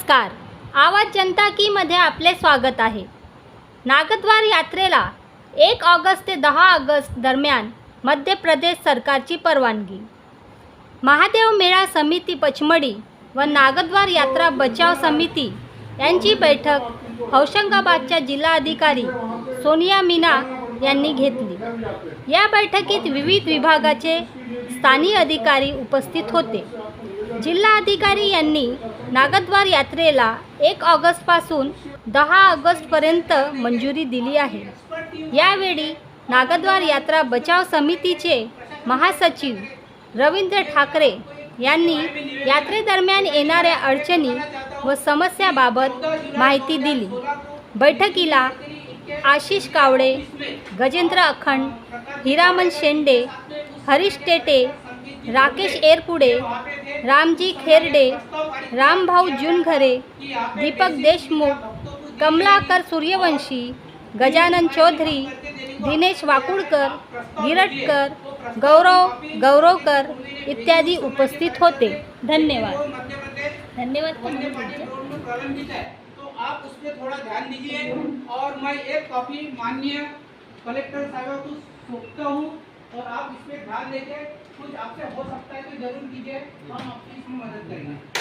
नमस्कार, आवाज जनता की मध्ये आपले स्वागत आहे। नागद्वार यात्रेला 1 ऑगस्ट ते 10 ऑगस्ट दरम्यान मध्य प्रदेश सरकारची परवानगी। महादेव मेळा समिती पचमडी व नागद्वार यात्रा बचाव समिती यांची बैठक होशंगाबादच्या जिल्हाधिकारी सोनिया मीना यांनी घेतली। या बैठकीत विविध विभागाचे स्थानिक अधिकारी उपस्थित होते। जिल्हाधिकारी यांनी नागद्वार यात्रेला 1 ऑगस्ट पासून 10 ऑगस्ट पर्यंत मंजुरी दिली आहे। यावेळी नागद्वार यात्रा बचाव समितीचे महासचिव रवींद्र ठाकरे यांनी यात्रेदरम्यान येणाऱ्या अडचणी व समस्याबाबत माहिती दिली। बैठकीला आशिष कावडे, गजेंद्र अखंड, हिरामन शेंडे, हरीश टेटे, राकेश एरपुडे, रामजी खेरडे, रामभाऊ जुनघरे, दीपक देशमुख, कमलाकर सूर्यवंशी, गजानन चौधरी, दिनेश वाकुडकर, गिरटकर, गौरव गौरवकर इत्यादी उपस्थित होते। धन्यवाद। तो आप उस पर थोड़ा ध्यान दीजिए और मैं एक कॉपी माननीय कलेक्टर साहब को सौंपता हूँ और आप इस पर ध्यान देके कुछ आपसे हो सकता है तो जरूर कीजिए, हम आपकी इसमें मदद करेंगे।